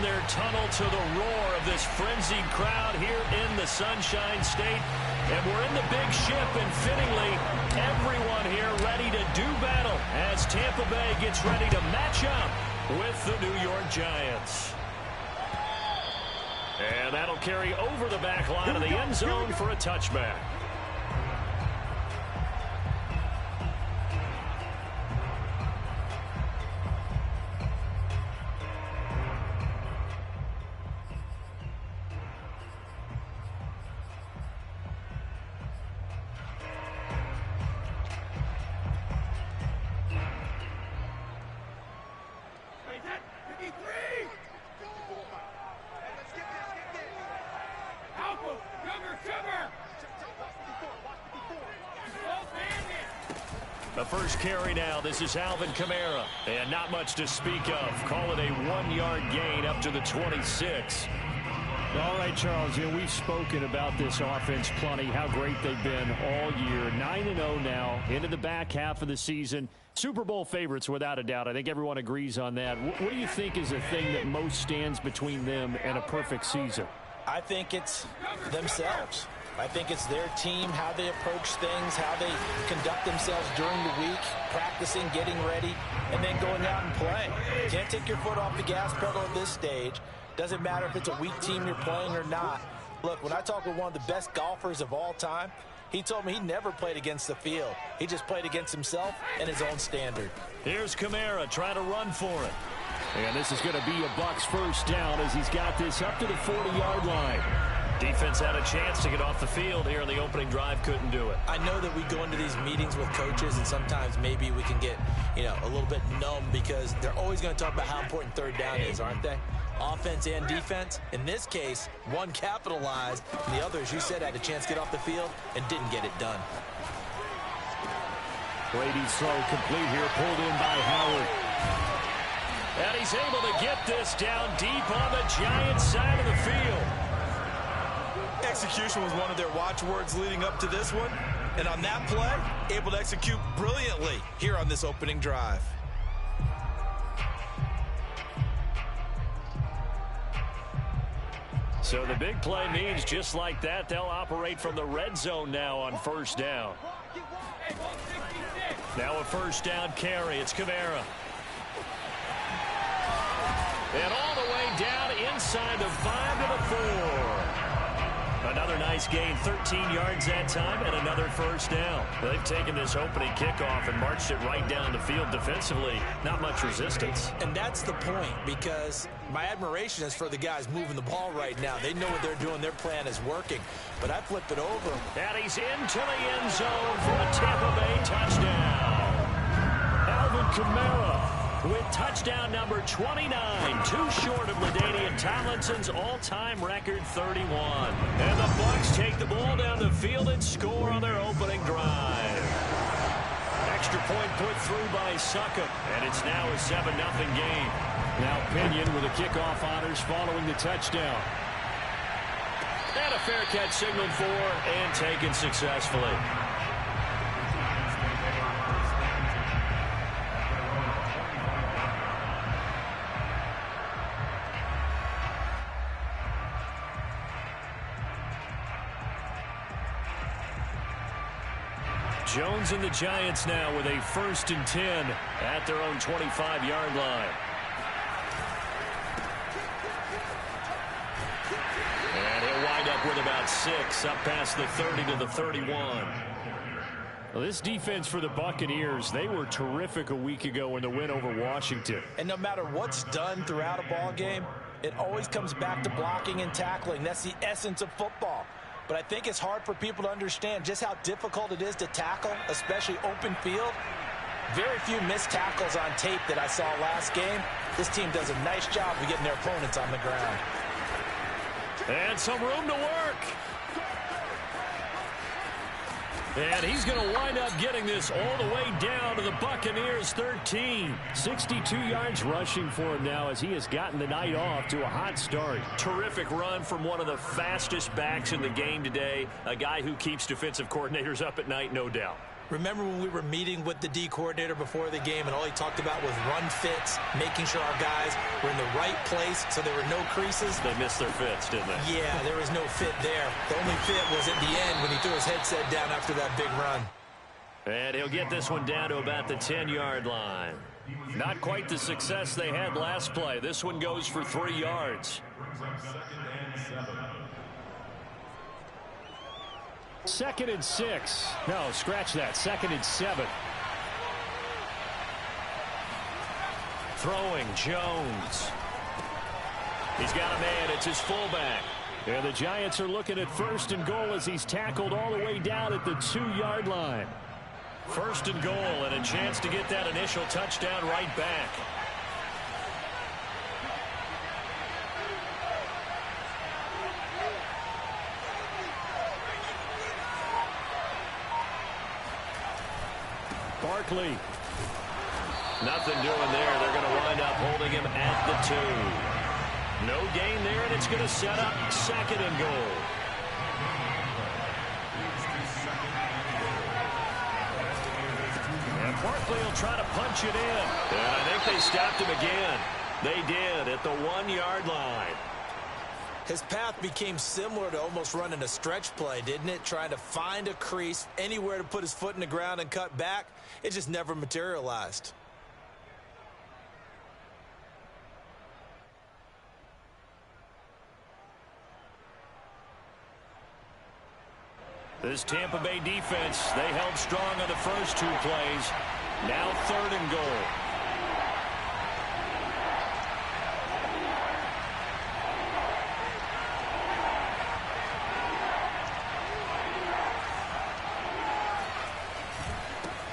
their tunnel to the roar of this frenzied crowd here in the Sunshine State. And we're in the big ship, and fittingly, everyone here ready to do battle as Tampa Bay gets ready to match up with the New York Giants. And that'll carry over the back line of the end zone for a touchback. The first carry now. This is Alvin Kamara. And not much to speak of. Call it a 1-yard gain up to the 26. All right, Charles, we've spoken about this offense plenty, how great they've been all year. 9-0 now, into the back half of the season. Super Bowl favorites, without a doubt. I think everyone agrees on that. What do you think is the thing that most stands between them and a perfect season? I think it's themselves. I think it's their team, how they approach things, how they conduct themselves during the week, practicing, getting ready, and then going out and playing. You can't take your foot off the gas pedal at this stage. Doesn't matter if it's a weak team you're playing or not. Look, when I talk with one of the best golfers of all time, he told me he never played against the field. He just played against himself and his own standard. Here's Kamara trying to run for it. And this is going to be a Bucs first down as he's got this up to the 40-yard line. Defense had a chance to get off the field here in the opening drive, couldn't do it. I know that we go into these meetings with coaches, and sometimes maybe we can get, a little bit numb because they're always going to talk about how important third down is, aren't they? Offense and defense. In this case, one capitalized, and the other, as you said, had a chance to get off the field and didn't get it done. Brady's throw complete here, pulled in by Howard. And he's able to get this down deep on the Giants side of the field. Execution was one of their watchwords leading up to this one. And on that play, able to execute brilliantly here on this opening drive. So the big play means just like that, they'll operate from the red zone now on first down. Now a first down carry. It's Kamara. And all the way down inside the 5 to the 4. Another nice gain, 13 yards that time, and another first down. They've taken this opening kickoff and marched it right down the field defensively. Not much resistance. And that's the point, because my admiration is for the guys moving the ball right now. They know what they're doing. Their plan is working. But I flip it over. And he's into the end zone for a Tampa Bay touchdown. Alvin Kamara with touchdown number 29, too short of LaDainian Tomlinson's all-time record 31. And the Bucs take the ball down the field and score on their opening drive. Extra point put through by Succop, and it's now a 7-0 game. Now Pinion with the kickoff honors following the touchdown. And a fair catch signaled for and taken successfully. Jones and the Giants now with a 1st and 10 at their own 25-yard line. And he'll wind up with about 6 up past the 30 to the 31. Well, this defense for the Buccaneers, they were terrific a week ago in the win over Washington. And no matter what's done throughout a ball game, it always comes back to blocking and tackling. That's the essence of football. But I think it's hard for people to understand just how difficult it is to tackle, especially open field. Very few missed tackles on tape that I saw last game. This team does a nice job of getting their opponents on the ground. And some room to work. And he's going to wind up getting this all the way down to the Buccaneers 13. 62 yards rushing for him now as he has gotten the night off to a hot start. Terrific run from one of the fastest backs in the game today. A guy who keeps defensive coordinators up at night, no doubt. Remember when we were meeting with the D coordinator before the game and all he talked about was run fits, making sure our guys were in the right place so there were no creases? They missed their fits, didn't they? Yeah, there was no fit there. The only fit was at the end when he threw his headset down after that big run. And he'll get this one down to about the 10-yard line. Not quite the success they had last play. This one goes for 3 yards. Second and 6. No, scratch that. Second and 7. Throwing, Jones. He's got a man. It's his fullback. And the Giants are looking at first and goal as he's tackled all the way down at the 2-yard line. First and goal and a chance to get that initial touchdown right back. Barkley. Nothing doing there. They're going to wind up holding him at the 2. No gain there, and it's going to set up second and goal. And Barkley will try to punch it in. And I think they stopped him again. They did at the 1-yard line. His path became similar to almost running a stretch play, didn't it? Trying to find a crease, anywhere to put his foot in the ground and cut back. It just never materialized. This Tampa Bay defense, they held strong on the first 2 plays. Now third and goal.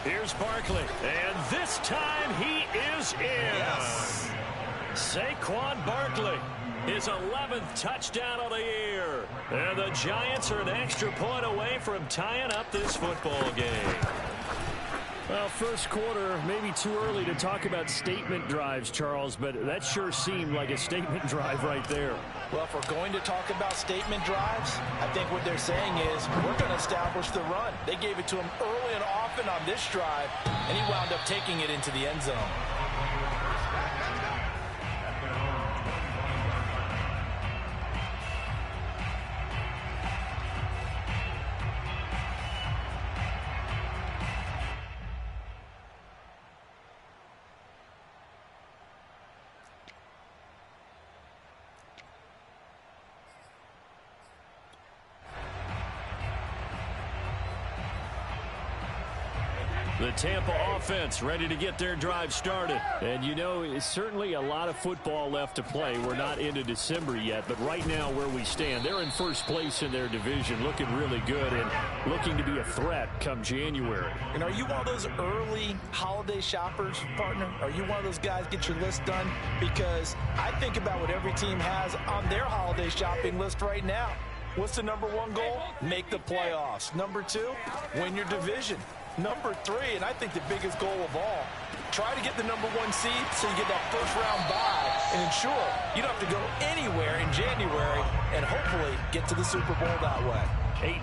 Here's Barkley, and this time he is in. Yes. Saquon Barkley, his 11th touchdown of the year. And the Giants are an extra point away from tying up this football game. Well, first quarter, maybe too early to talk about statement drives, Charles, but that sure seemed like a statement drive right there. Well, if we're going to talk about statement drives, I think what they're saying is we're going to establish the run. They gave it to him early and often on this drive, and he wound up taking it into the end zone. The Tampa offense ready to get their drive started. And, you know, it's certainly a lot of football left to play. We're not into December yet, but right now where we stand, they're in first place in their division, looking really good and looking to be a threat come January. And are you one of those early holiday shoppers, partner? Are you one of those guys get your list done? Because I think about what every team has on their holiday shopping list right now. What's the number 1 goal? Make the playoffs. Number 2, win your division. Number 3, and I think the biggest goal of all, try to get the number 1 seed so you get that first-round bye and ensure you don't have to go anywhere in January and hopefully get to the Super Bowl that way.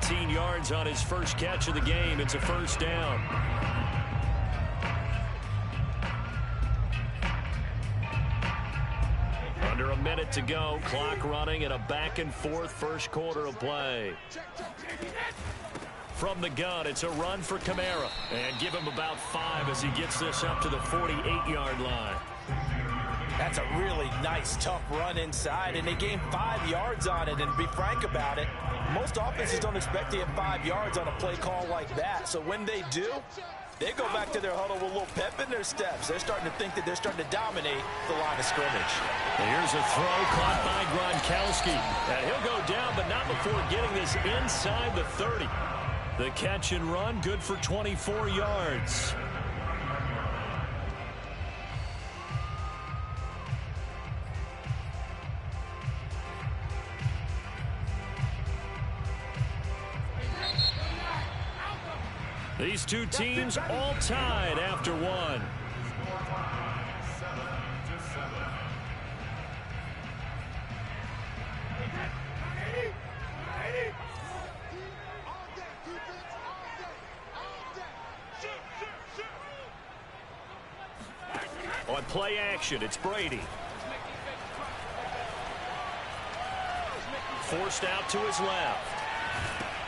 18 yards on his first catch of the game. It's a first down. Under a minute to go. Clock running and a back-and-forth first quarter of play. From the gun, it's a run for Kamara. And give him about 5 as he gets this up to the 48-yard line. That's a really nice, tough run inside, and they gained 5 yards on it. And to be frank about it, most offenses don't expect to get 5 yards on a play call like that. So when they do, they go back to their huddle with a little pep in their steps. They're starting to think that they're starting to dominate the line of scrimmage. And here's a throw caught by Gronkowski. And he'll go down, but not before getting this inside the 30. The catch and run, good for 24 yards. These two teams all tied after one. play action. It's Brady. Forced out to his left.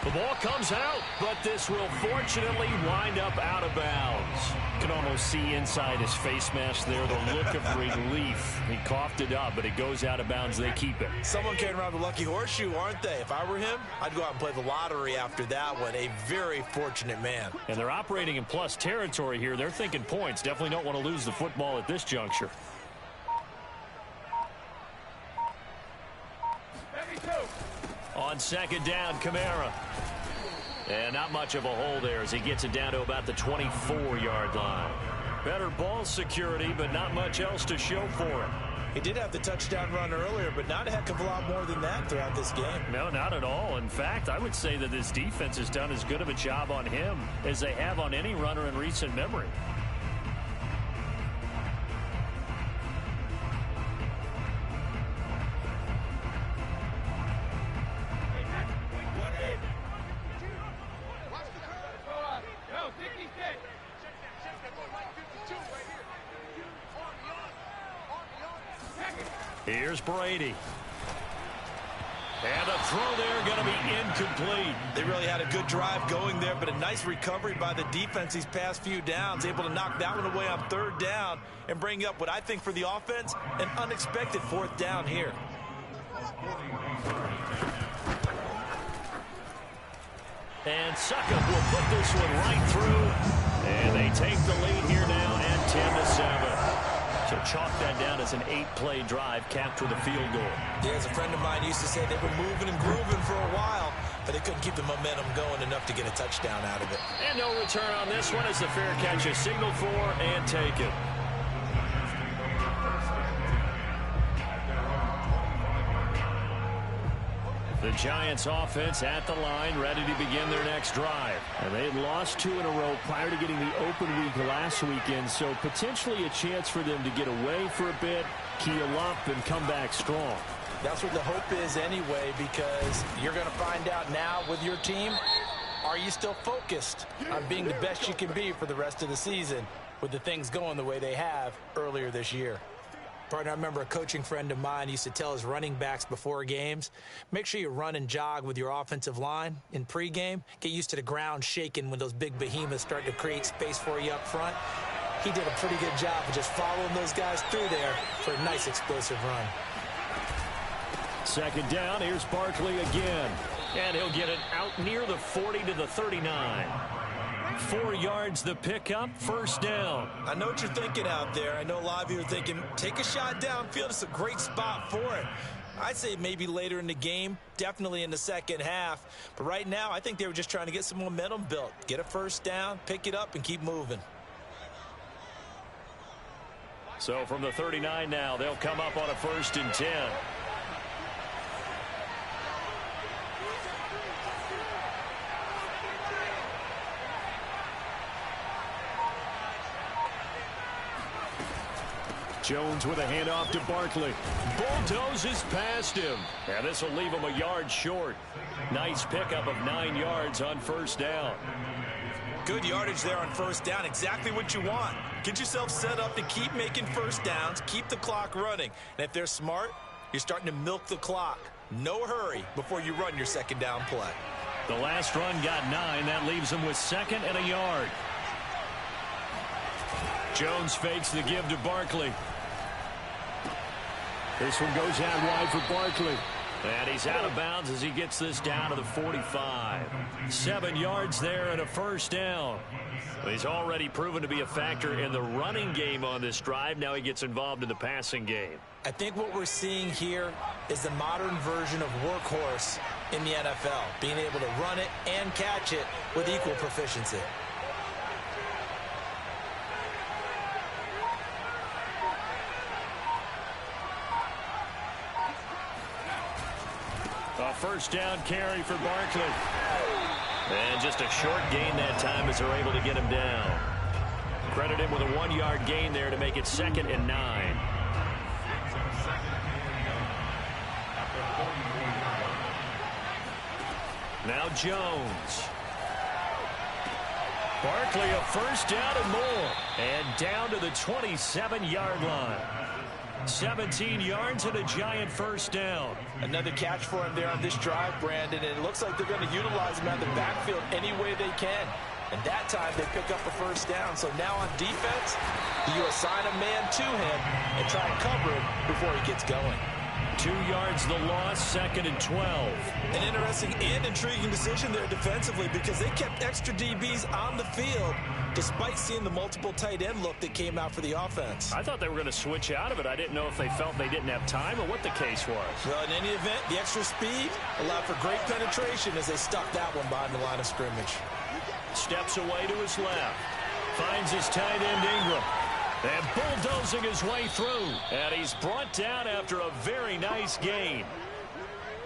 The ball comes out, but this will fortunately wind up out of bounds. You can almost see inside his face mask there the look of relief. He coughed it up, but it goes out of bounds. They keep it. Someone carrying around the lucky horseshoe, aren't they? If I were him, I'd go out and play the lottery after that one. A very fortunate man. And they're operating in plus territory here. They're thinking points. Definitely don't want to lose the football at this juncture. On second down, Kamara. And not much of a hole there as he gets it down to about the 24-yard line. Better ball security, but not much else to show for it. He did have the touchdown run earlier, but not a heck of a lot more than that throughout this game. No, not at all. In fact, I would say that this defense has done as good of a job on him as they have on any runner in recent memory. Here's Brady. And a throw there going to be incomplete. They really had a good drive going there, but a nice recovery by the defense these past few downs, able to knock that one away on third down and bring up what I think for the offense, an unexpected fourth down here. And Suckup will put this one right through. And they take the lead here now at 10-7. So chalk that down as an 8-play drive capped with a field goal. There's a friend of mine used to say they were moving and grooving for a while, but they couldn't keep the momentum going enough to get a touchdown out of it. And no return on this one as the fair catch is signaled for and taken. The Giants offense at the line, ready to begin their next drive. And they had lost 2 in a row prior to getting the open week last weekend, so potentially a chance for them to get away for a bit, keel up, and come back strong. That's what the hope is anyway, because you're going to find out now with your team, are you still focused on being the best you can be for the rest of the season with the things going the way they have earlier this year? Partner, I remember a coaching friend of mine used to tell his running backs before games, make sure you run and jog with your offensive line in pregame. Get used to the ground shaking when those big behemoths start to create space for you up front. He did a pretty good job of just following those guys through there for a nice explosive run. Second down, here's Barkley again. And he'll get it out near the 40 to the 39. 4 yards the pickup, first down. I know what you're thinking out there. I know a lot of you are thinking, take a shot downfield. It's a great spot for it. I'd say maybe later in the game, definitely in the second half. But right now, I think they were just trying to get some momentum built. Get a first down, pick it up, and keep moving. So from the 39 now, they'll come up on a 1st and 10. Jones with a handoff to Barkley. Bulldozes past him. And this will leave him a yard short. Nice pickup of 9 yards on first down. Good yardage there on first down. Exactly what you want. Get yourself set up to keep making first downs. Keep the clock running. And if they're smart, you're starting to milk the clock. No hurry before you run your second down play. The last run got 9. That leaves him with 2nd and a yard. Jones fakes the give to Barkley. This one goes out wide for Barkley. And he's out of bounds as he gets this down to the 45. 7 yards there and a first down. He's already proven to be a factor in the running game on this drive. Now he gets involved in the passing game. I think what we're seeing here is the modern version of workhorse in the NFL, being able to run it and catch it with equal proficiency. A first down carry for Barkley. And just a short gain that time as they're able to get him down. Credit him with a 1-yard gain there to make it 2nd and 9. Now Jones. Barkley a first down and more. And down to the 27-yard line. 17 yards and a giant first down. Another catch for him there on this drive, Brandon. And it looks like they're going to utilize him out of the backfield any way they can. And that time they pick up a first down. So now on defense, you assign a man to him and try and cover him before he gets going. 2 yards the loss, 2nd and 12. An interesting and intriguing decision there defensively because they kept extra DBs on the field despite seeing the multiple tight end look that came out for the offense. I thought they were going to switch out of it. I didn't know if they felt they didn't have time or what the case was. Well, in any event, the extra speed allowed for great penetration as they stuck that one behind the line of scrimmage. Steps away to his left. Finds his tight end Ingram. And bulldozing his way through. And he's brought down after a very nice gain.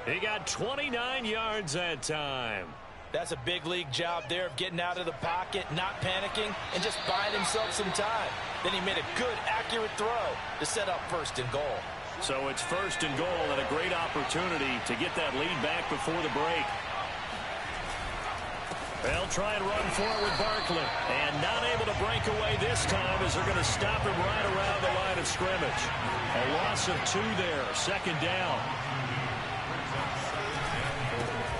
He got 29 yards that time. That's a big league job there of getting out of the pocket, not panicking, and just buying himself some time. Then he made a good, accurate throw to set up 1st and goal. So it's 1st and goal and a great opportunity to get that lead back before the break. They'll try and run for it with Barkley. And not able to break away this time as they're going to stop him right around the line of scrimmage. A loss of 2 there, 2nd down.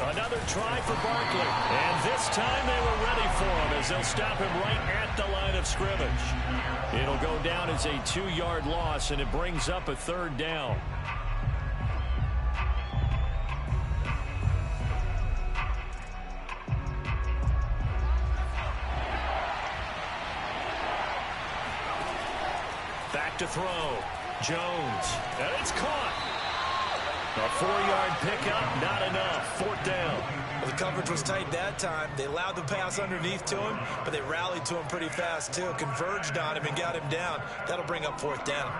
Another try for Barkley. And this time they were ready for him as they'll stop him right at the line of scrimmage. It'll go down as a 2-yard loss, and it brings up a 3rd down. Back to throw. Jones. And it's caught. A 4-yard pickup, not enough. 4th down. Well, the coverage was tight that time. They allowed the pass underneath to him, but they rallied to him pretty fast, too. Converged on him and got him down. That'll bring up 4th down.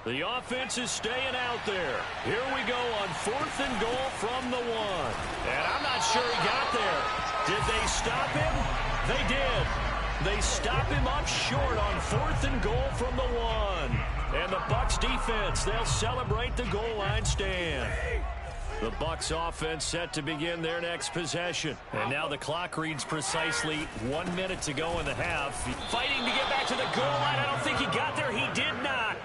The offense is staying out there. Here we go on 4th and goal from the 1. And I'm not sure he got there. Did they stop him? They did. They stop him up short on 4th and goal from the 1. And the Bucs defense, they'll celebrate the goal line stand. The Bucs offense set to begin their next possession. And now the clock reads precisely 1 minute to go in the half. Fighting to get back to the goal line. I don't think he got there. He did not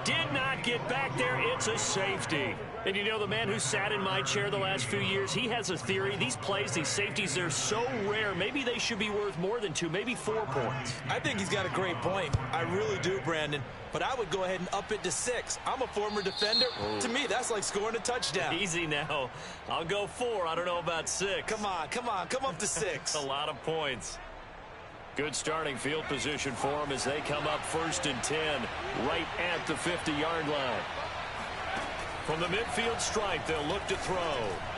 get back there. It's a safety. And you know, the man who sat in my chair the last few years, he has a theory. These plays, these safeties, they're so rare. Maybe they should be worth more than 2, maybe 4 points. I think he's got a great point. I really do, Brandon. But I would go ahead and up it to 6. I'm a former defender. To me, that's like scoring a touchdown. Easy now. I'll go 4. I don't know about 6. Come on. Come up to 6. A lot of points. Good starting field position for them as they come up 1st and 10 right at the 50-yard line. From the midfield stripe, they'll look to throw.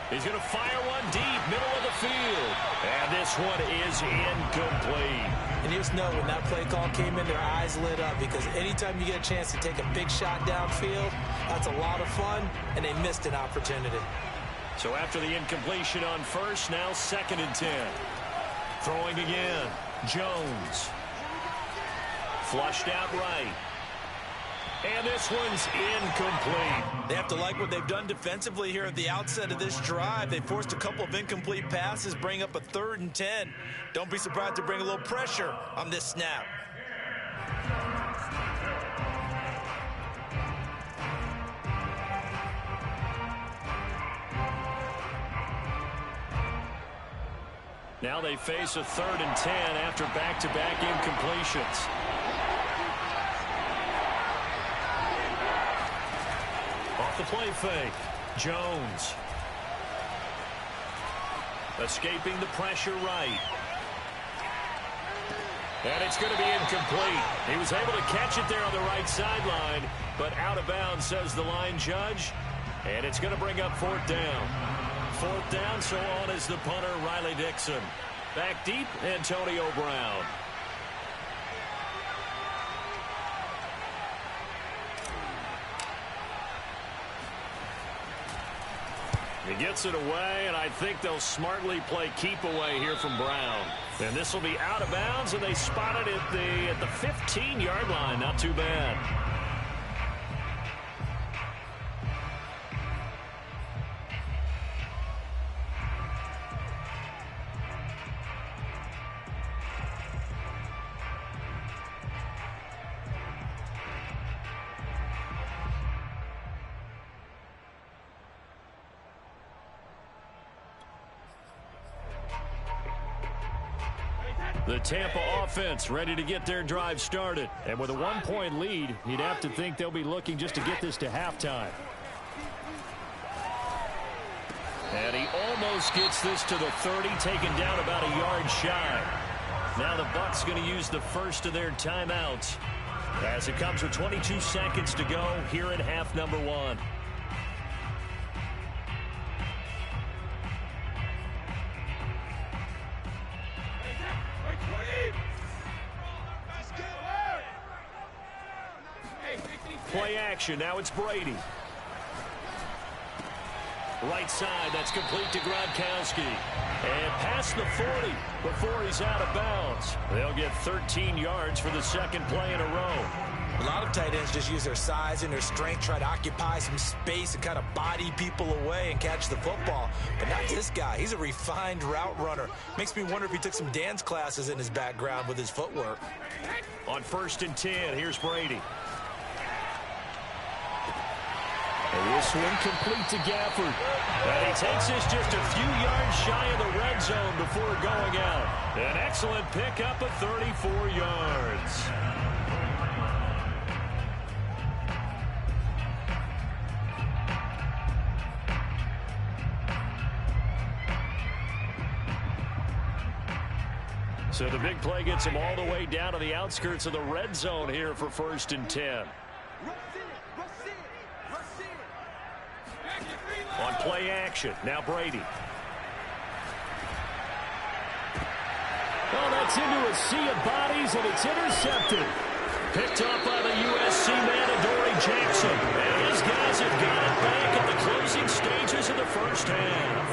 He's going to fire one deep, middle of the field. And this one is incomplete. And you just know when that play call came in, their eyes lit up because anytime you get a chance to take a big shot downfield, that's a lot of fun, and they missed an opportunity. So after the incompletion on 1st, now 2nd and 10. Throwing again. Jones. Flushed out right. And this one's incomplete. They have to like what they've done defensively here at the outset of this drive. They forced a couple of incomplete passes, bring up a 3rd and 10. Don't be surprised to bring a little pressure on this snap. Now they face a 3rd and 10 after back-to-back incompletions. Off the play fake. Jones. Escaping the pressure right. And it's going to be incomplete. He was able to catch it there on the right sideline, but out of bounds, says the line judge. And it's going to bring up 4th down. 4th down, so on is the punter, Riley Dixon. Back deep, Antonio Brown. He gets it away, and I think they'll smartly play keep away here from Brown. And this will be out of bounds, and they spot it at the 15-yard line. Not too bad. The Tampa offense ready to get their drive started. And with a 1-point lead, you'd have to think they'll be looking just to get this to halftime. And he almost gets this to the 30, taken down about a yard shy. Now the Bucs going to use the first of their timeouts as it comes with 22 seconds to go here in half number 1. Play action. Now it's Brady. Right side. That's complete to Gronkowski. And past the 40 before he's out of bounds. They'll get 13 yards for the second play in a row. A lot of tight ends just use their size and their strength, try to occupy some space and kind of body people away and catch the football. But not this guy. He's a refined route runner. Makes me wonder if he took some dance classes in his background with his footwork. On 1st and 10, here's Brady. And this one complete to Gafford. And he takes this just a few yards shy of the red zone before going out. An excellent pickup of 34 yards. So the big play gets him all the way down to the outskirts of the red zone here for 1st and 10. On play action, now Brady. Well, that's into a sea of bodies, and it's intercepted. Picked up by the USC man, Adoree Jackson. And his guys have got it back at the closing stages of the first half.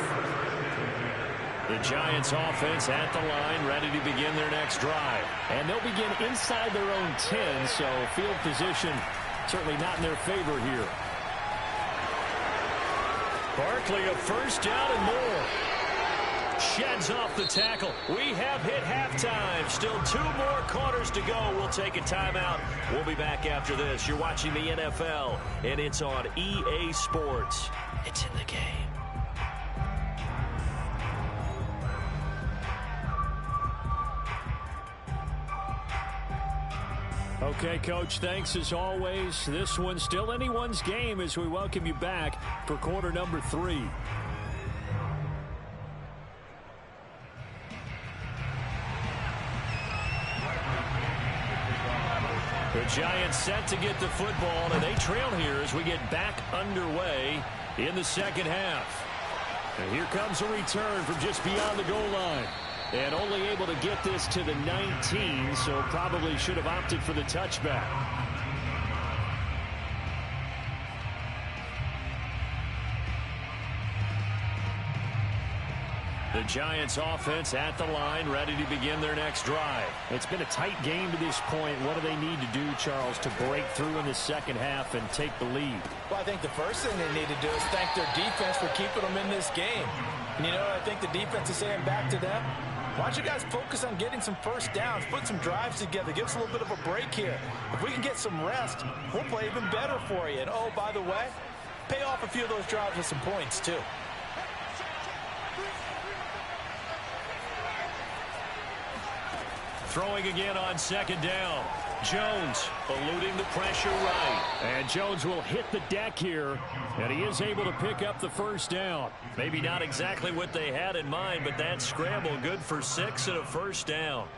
The Giants offense at the line, ready to begin their next drive. And they'll begin inside their own 10, so field position certainly not in their favor here. Barkley, a first down and more. Sheds off the tackle. We have hit halftime. Still 2 more quarters to go. We'll take a timeout. We'll be back after this. You're watching the NFL, and it's on EA Sports. It's in the game. Okay, Coach, thanks as always. This one's still anyone's game as we welcome you back for quarter number 3. The Giants set to get the football, and they trail here as we get back underway in the second half. And here comes a return from just beyond the goal line. And only able to get this to the 19, so probably should have opted for the touchback. The Giants offense at the line, ready to begin their next drive. It's been a tight game to this point. What do they need to do, Charles, to break through in the second half and take the lead? Well, I think the first thing they need to do is thank their defense for keeping them in this game. And you know, I think the defense is saying back to them, why don't you guys focus on getting some first downs, put some drives together, give us a little bit of a break here. If we can get some rest, we'll play even better for you. And, oh, by the way, pay off a few of those drives with some points, too. Throwing again on second down. Jones eluding the pressure right. And Jones will hit the deck here, and he is able to pick up the first down. Maybe not exactly what they had in mind, but that scramble good for 6 and a first down.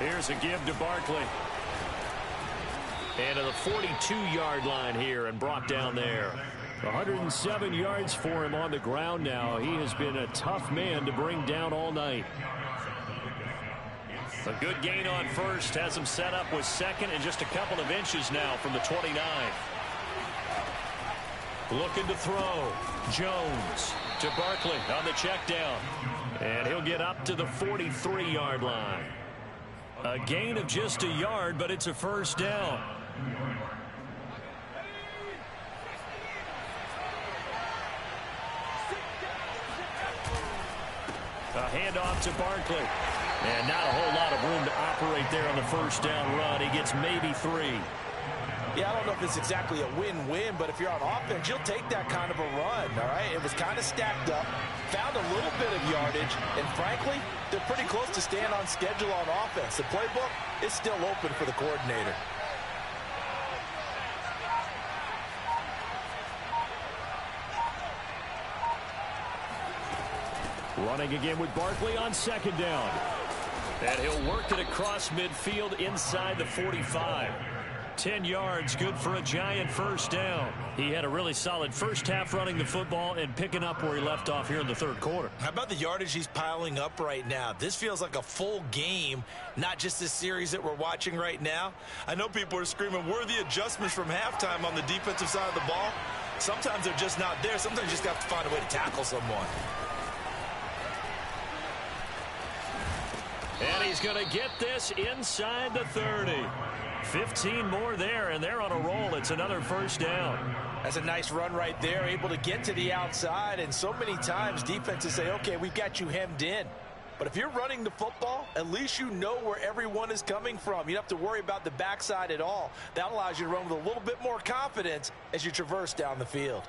Here's a give to Barkley. And to the 42-yard line here and brought down there. 107 yards for him on the ground now. He has been a tough man to bring down all night. A good gain on first has him set up with second and just a couple of inches now from the 29. Looking to throw. Jones to Barkley on the check down. And he'll get up to the 43-yard line. A gain of just a yard, but it's a first down. A handoff to Barkley. And not a whole lot of room to operate there on the first down run. He gets maybe 3. Yeah, I don't know if it's exactly a win-win, but if you're on offense, you'll take that kind of a run, all right? It was kind of stacked up, found a little bit of yardage, and frankly, they're pretty close to staying on schedule on offense. The playbook is still open for the coordinator. Running again with Barkley on second down. And he'll work it across midfield inside the 45. 10 yards, good for a giant first down. He had a really solid first half running the football and picking up where he left off here in the third quarter. How about the yardage he's piling up right now? This feels like a full game, not just this series that we're watching right now. I know people are screaming, where are the adjustments from halftime on the defensive side of the ball? Sometimes they're just not there. Sometimes you just have to find a way to tackle someone. And he's going to get this inside the 30. 15 more there, and they're on a roll. It's another first down. That's a nice run right there, able to get to the outside. And so many times defenses say, okay, we've got you hemmed in. But if you're running the football, at least you know where everyone is coming from. You don't have to worry about the backside at all. That allows you to run with a little bit more confidence as you traverse down the field.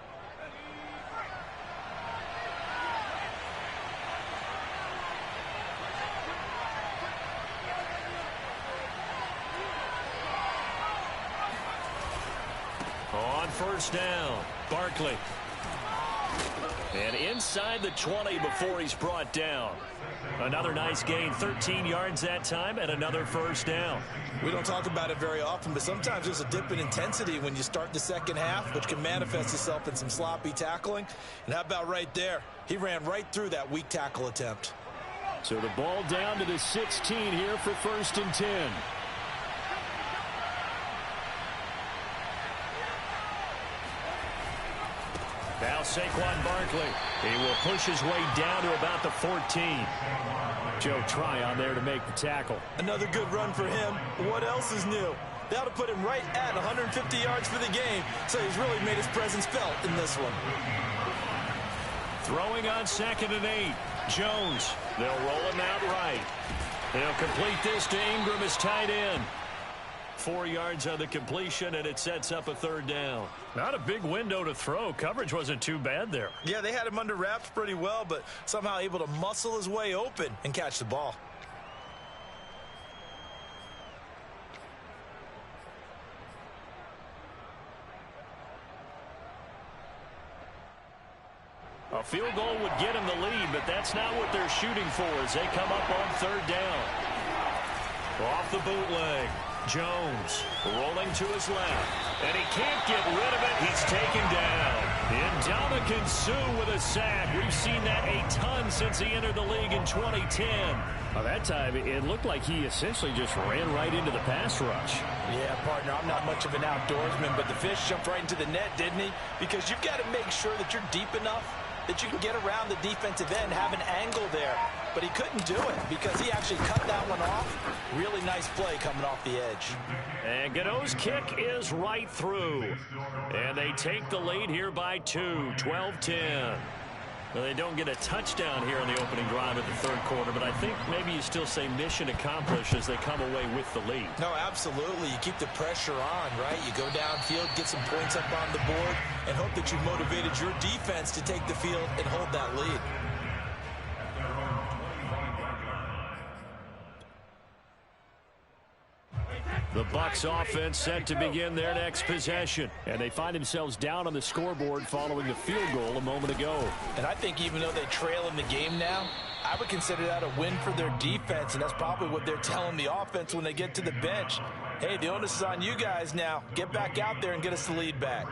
On first down, Barkley. And inside the 20 before he's brought down. Another nice gain, 13 yards that time, and another first down. We don't talk about it very often, but sometimes there's a dip in intensity when you start the second half, which can manifest itself in some sloppy tackling. And how about right there? He ran right through that weak tackle attempt. So the ball down to the 16 here for first and 10. Now Saquon Barkley. He will push his way down to about the 14. Joe Tryon there to make the tackle. Another good run for him. What else is new? That'll put him right at 150 yards for the game, so he's really made his presence felt in this one. Throwing on second and 8. Jones. They'll roll him out right. They'll complete this to Ingram as tight end. 4 yards on the completion, and it sets up a third down. Not a big window to throw. Coverage wasn't too bad there. Yeah, they had him under wraps pretty well, but somehow able to muscle his way open and catch the ball. A field goal would get him the lead, but that's not what they're shooting for as they come up on third down. Off the bootleg. Jones rolling to his left, and he can't get rid of it. He's taken down. Ndamukong Suh with a sack. We've seen that a ton since he entered the league in 2010. Well, that time, it looked like he essentially just ran right into the pass rush. Yeah, partner, I'm not much of an outdoorsman, but the fish jumped right into the net, didn't he? Because you've got to make sure that you're deep enough that you can get around the defensive end, have an angle there. But he couldn't do it because he actually cut that one off. Really nice play coming off the edge. And Godot's kick is right through. And they take the lead here by 2, 12-10. Well, they don't get a touchdown here in the opening drive of the third quarter, but I think maybe you still say mission accomplished as they come away with the lead. No, absolutely. You keep the pressure on, right? You go downfield, get some points up on the board, and hope that you've motivated your defense to take the field and hold that lead. The Bucs offense set to begin their next possession. And they find themselves down on the scoreboard following the field goal a moment ago. And I think even though they trail in the game now, I would consider that a win for their defense, and that's probably what they're telling the offense when they get to the bench. Hey, the onus is on you guys now. Get back out there and get us the lead back.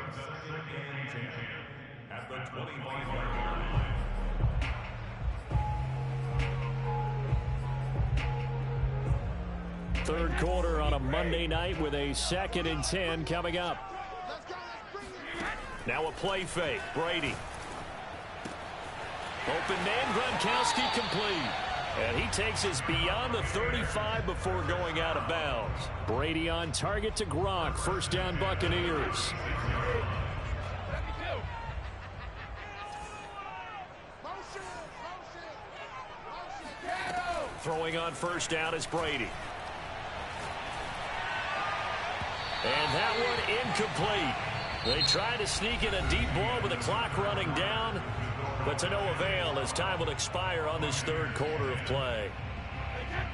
Third quarter on a Monday night with a 2nd and 10 coming up. Now a play fake. Brady. Open man, Gronkowski complete. And he takes us beyond the 35 before going out of bounds. Brady on target to Gronk. First down, Buccaneers. Throwing on first down is Brady. And that one incomplete. They tried to sneak in a deep ball with the clock running down, but to no avail as time will expire on this third quarter of play.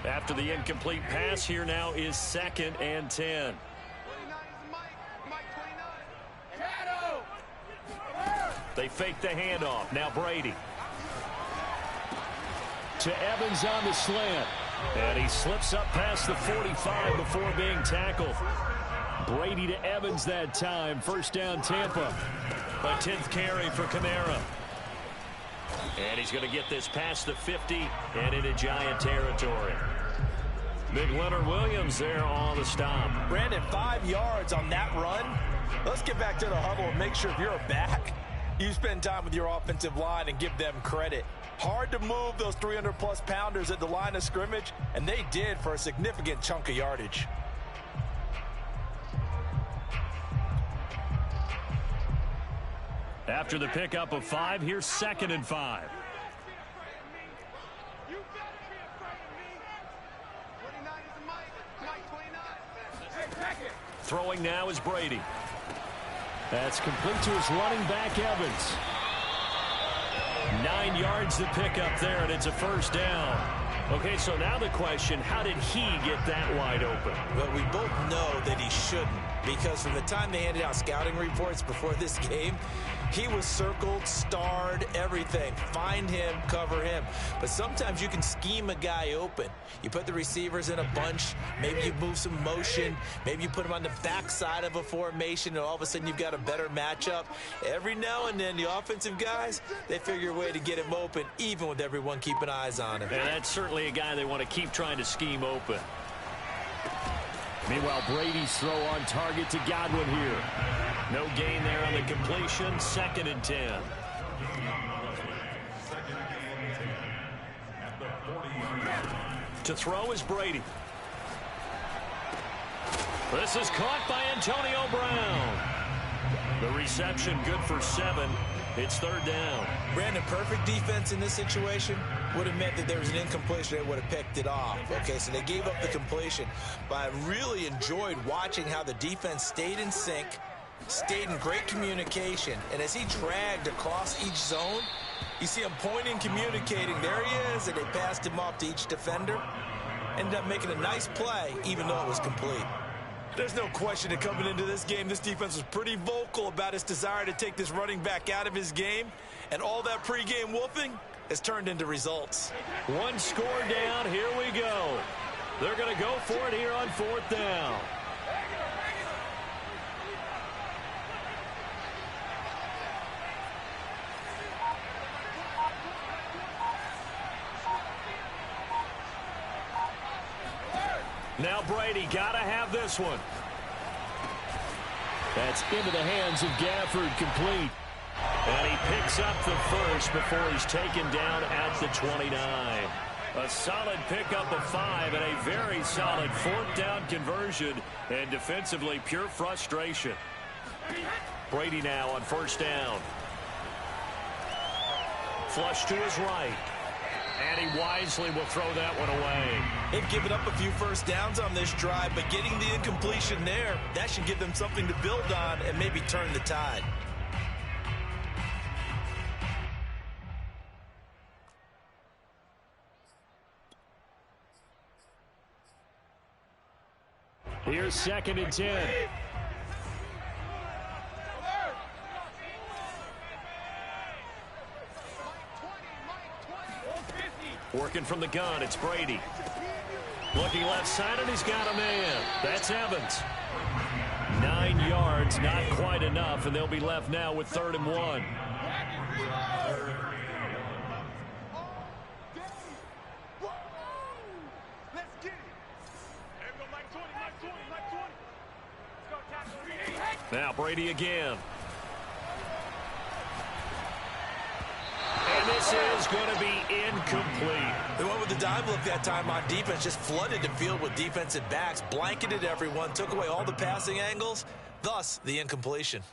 After the incomplete pass, here now is 2nd and 10. They fake the handoff. Now Brady. To Evans on the slant. And he slips up past the 45 before being tackled. Brady to Evans that time. First down, Tampa. A 10th carry for Kamara. And he's going to get this past the 50 and into Giant territory. Big Leonard Williams there on the stop. Brandon, 5 yards on that run. Let's get back to the huddle and make sure if you're a back, you spend time with your offensive line and give them credit. Hard to move those 300-plus pounders at the line of scrimmage, and they did for a significant chunk of yardage. After the pickup of 5, here's 2nd and 5. Throwing now is Brady. That's complete to his running back, Evans. 9 yards to pick up there, and it's a first down. Okay, so now the question, how did he get that wide open? Well, we both know that he shouldn't, because from the time they handed out scouting reports before this game, he was circled, starred, everything. Find him, cover him. But sometimes you can scheme a guy open. You put the receivers in a bunch. Maybe you move some motion. Maybe you put him on the backside of a formation, and all of a sudden you've got a better matchup. Every now and then, the offensive guys, they figure a way to get him open, even with everyone keeping eyes on him. And that's certainly a guy they want to keep trying to scheme open. Meanwhile, Brady's throw on target to Godwin here. No gain there on the completion. 2nd and 10. To throw is Brady. This is caught by Antonio Brown. The reception good for 7. It's 3rd down. Brandon, perfect defense in this situation would have meant that there was an incompletion. They would have picked it off. Okay, so they gave up the completion. But I really enjoyed watching how the defense stayed in sync, stayed in great communication. And as he dragged across each zone, you see him pointing, communicating. There he is, and they passed him off to each defender. Ended up making a nice play, even though it was complete. There's no question that coming into this game, this defense was pretty vocal about its desire to take this running back out of his game. And all that pregame wolfing has turned into results. One score down. Here we go. They're going to go for it here on 4th down. Now Brady got to have this one. That's into the hands of Gafford, complete. And he picks up the first before he's taken down at the 29. A solid pickup of 5 and a very solid 4th down conversion. And defensively, pure frustration. Brady now on first down. Flush to his right. And he wisely will throw that one away. They've given up a few first downs on this drive, but getting the incompletion there, that should give them something to build on and maybe turn the tide. Here's 2nd and 10. Working from the gun, it's Brady. Looking left side, and he's got a man. That's Evans. 9 yards, not quite enough, and they'll be left now with 3rd and 1. Now Brady again. And this is going to be incomplete. They went with the dive look that time on defense, just flooded the field with defensive backs, blanketed everyone, took away all the passing angles, thus the incompletion.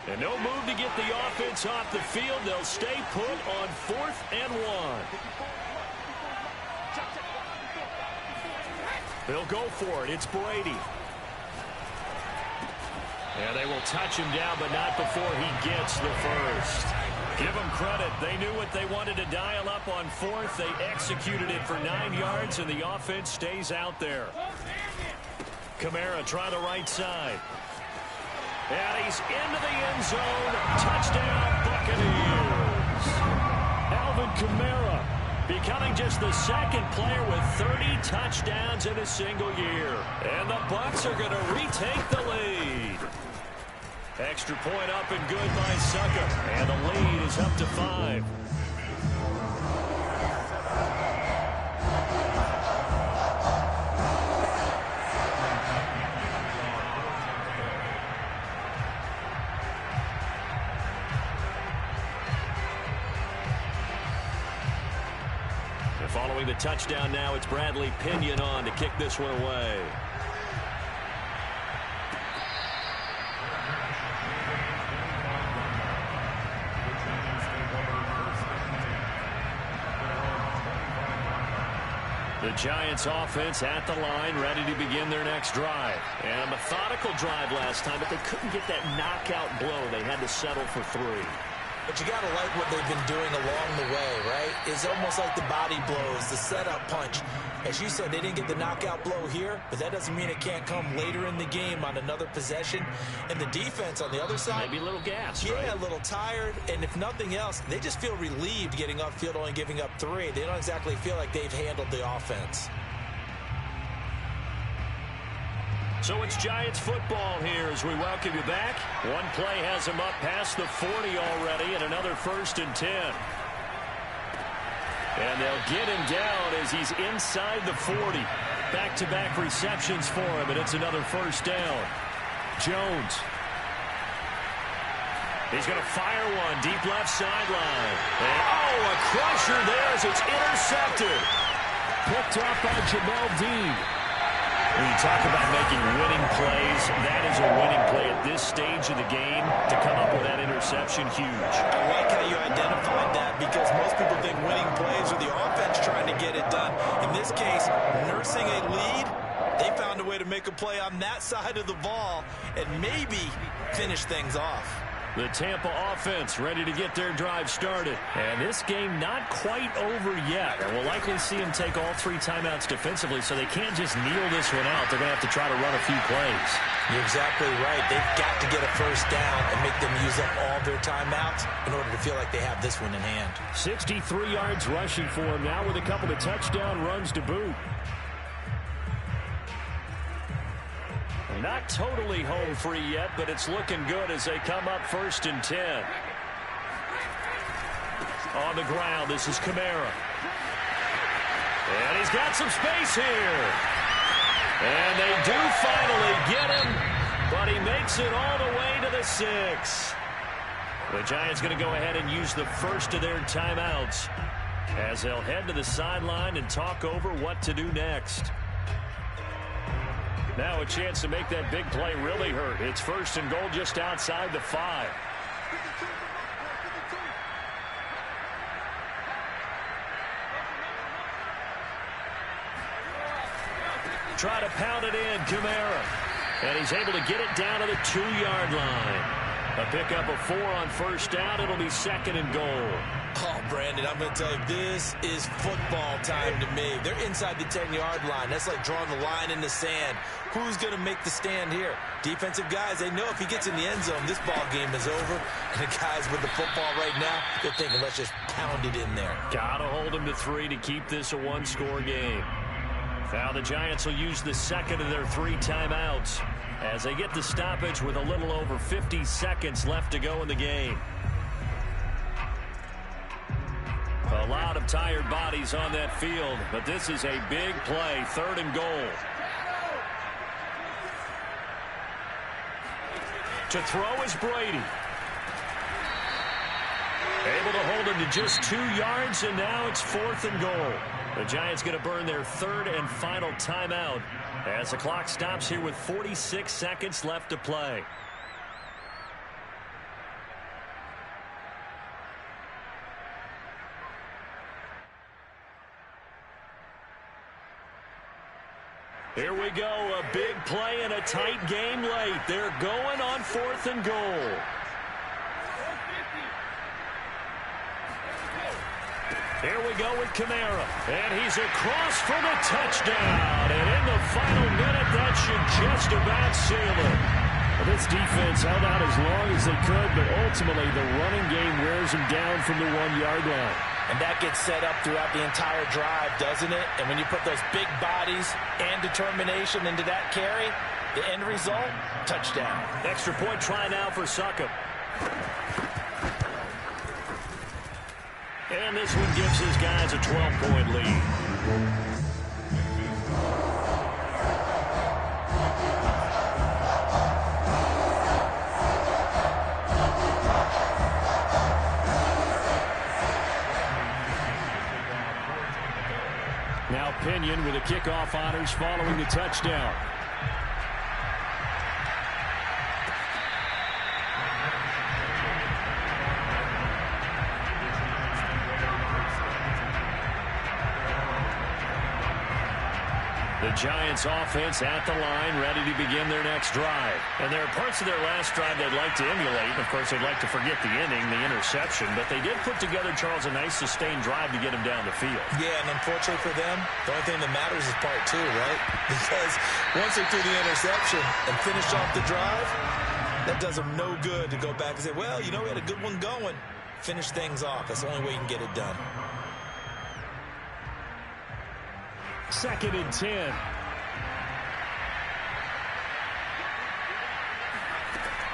And no move to get the offense off the field. They'll stay put on 4th and 1. They'll go for it. It's Brady. And they will touch him down, but not before he gets the first. Give them credit. They knew what they wanted to dial up on 4th. They executed it for 9 yards, and the offense stays out there. Kamara try the right side. And he's into the end zone. Touchdown, Buccaneers. Alvin Kamara becoming just the 2nd player with 30 touchdowns in a single year. And the Bucs are going to retake the lead. Extra point up and good by Sucker. And the lead is up to 5. And following the touchdown now, it's Bradley Pinion on to kick this one away. The Giants offense at the line, ready to begin their next drive. And a methodical drive last time, but they couldn't get that knockout blow. They had to settle for 3. But you got to like what they've been doing along the way, right? It's almost like the body blows, the setup punch. As you said, they didn't get the knockout blow here, but that doesn't mean it can't come later in the game on another possession. And the defense on the other side, maybe a little gas, yeah, right? A little tired. And if nothing else, they just feel relieved getting upfield, only giving up 3. They don't exactly feel like they've handled the offense. So it's Giants football here as we welcome you back. One play has him up past the 40 already, and another 1st and 10. And they'll get him down as he's inside the 40. Back-to-back receptions for him, and it's another 1st down. Jones. He's going to fire one deep left sideline. And, oh, a crusher there as it's intercepted. Picked up by Jamel Dean. When you talk about making winning plays, that is a winning play at this stage of the game. To come up with that interception, huge. I like how you identified that because most people think winning plays are the offense trying to get it done. In this case, nursing a lead, they found a way to make a play on that side of the ball and maybe finish things off. The Tampa offense ready to get their drive started. And this game not quite over yet. And we'll likely see them take all 3 timeouts defensively, so they can't just kneel this one out. They're going to have to try to run a few plays. You're exactly right. They've got to get a 1st down and make them use up all their timeouts in order to feel like they have this one in hand. 63 yards rushing for him now with a couple of touchdown runs to boot. Not totally home free yet, but it's looking good as they come up 1st and 10. On the ground, this is Kamara. And he's got some space here. And they do finally get him, but he makes it all the way to the 6. The Giants going to go ahead and use the 1st of their timeouts as they'll head to the sideline and talk over what to do next. Now a chance to make that big play really hurt. It's 1st and goal just outside the 5. Try to pound it in, Kamara. And he's able to get it down to the 2-yard line. A pickup of 4 on 1st down. It'll be 2nd and goal. Oh, Brandon, I'm going to tell you, this is football time to me. They're inside the 10-yard line. That's like drawing the line in the sand. Who's going to make the stand here? Defensive guys, they know if he gets in the end zone, this ball game is over. And the guys with the football right now, they're thinking, let's just pound it in there. Got to hold him to 3 to keep this a 1-score game. Now the Giants will use the second of their 3 timeouts as they get the stoppage with a little over 50 seconds left to go in the game. A lot of tired bodies on that field, but this is a big play, 3rd and goal. To throw is Brady. Able to hold him to just 2 yards, and now it's 4th and goal. The Giants going to burn their 3rd and final timeout as the clock stops here with 46 seconds left to play. Here we go, a big play and a tight game late. They're going on 4th and goal. Here we go with Kamara, and he's across for the touchdown. And in the final minute, that should just about seal it. Well, this defense held out as long as they could, but ultimately the running game wears them down from the 1-yard line. And that gets set up throughout the entire drive, doesn't it? And when you put those big bodies and determination into that carry, the end result, touchdown. Extra point try now for Succop. And this one gives his guys a 12-point lead. Now Pinion with the kickoff honors following the touchdown. The Giants offense at the line, ready to begin their next drive. And there are parts of their last drive they'd like to emulate. Of course, they'd like to forget the inning, the interception. But they did put together, Charles, a nice sustained drive to get him down the field. Yeah, and unfortunately for them, the only thing that matters is part 2, right? Because once they threw the interception and finished off the drive, that does them no good to go back and say, well, you know, we had a good one going. Finish things off. That's the only way you can get it done. 2nd and 10.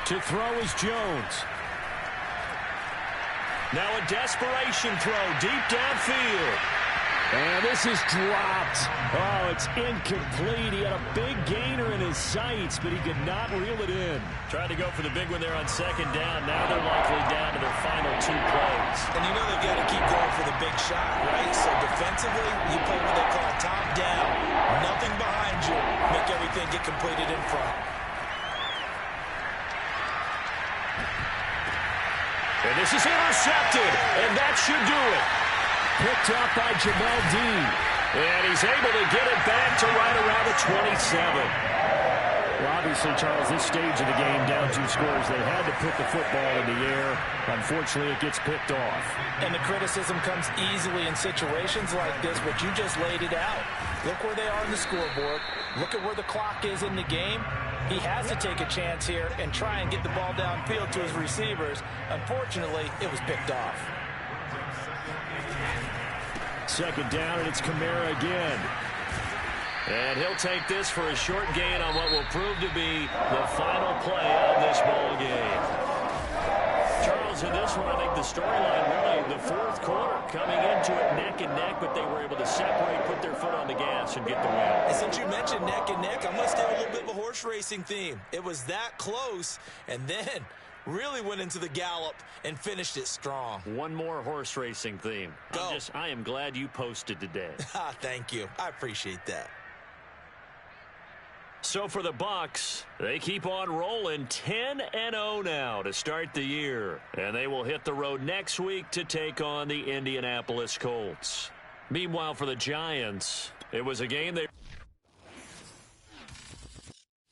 To throw is Jones. Now a desperation throw deep downfield. And this is dropped. Oh, it's incomplete. He had a big gainer in his sights, but he could not reel it in. Tried to go for the big one there on 2nd down. Now they're likely down to their final 2 plays. And you know they've got to keep going for the big shot, right? So defensively, you play what they call top down. Nothing behind you. Make everything get completed in front. And this is intercepted, and that should do it. Picked up by Jamel Dean. And he's able to get it back to right around the 27. Well, obviously, Charles, this stage of the game, down 2 scores, they had to put the football in the air. Unfortunately, it gets picked off. And the criticism comes easily in situations like this, but you just laid it out. Look where they are on the scoreboard. Look at where the clock is in the game. He has to take a chance here and try and get the ball downfield to his receivers. Unfortunately, it was picked off. 2nd down, and it's Kamara again. And he'll take this for a short gain on what will prove to be the final play of this ball game. Charles, in this one, I think the storyline really, the 4th quarter, coming into it neck and neck, but they were able to separate, put their foot on the gas, and get the win. And since you mentioned neck and neck, I'm going to stay with a little bit of a horse racing theme. It was that close, and then really went into the gallop and finished it strong. One more horse racing theme. I am glad you posted today. Thank you. I appreciate that. So for the Bucs, they keep on rolling 10-0 now to start the year. And they will hit the road next week to take on the Indianapolis Colts. Meanwhile, for the Giants, it was a game they...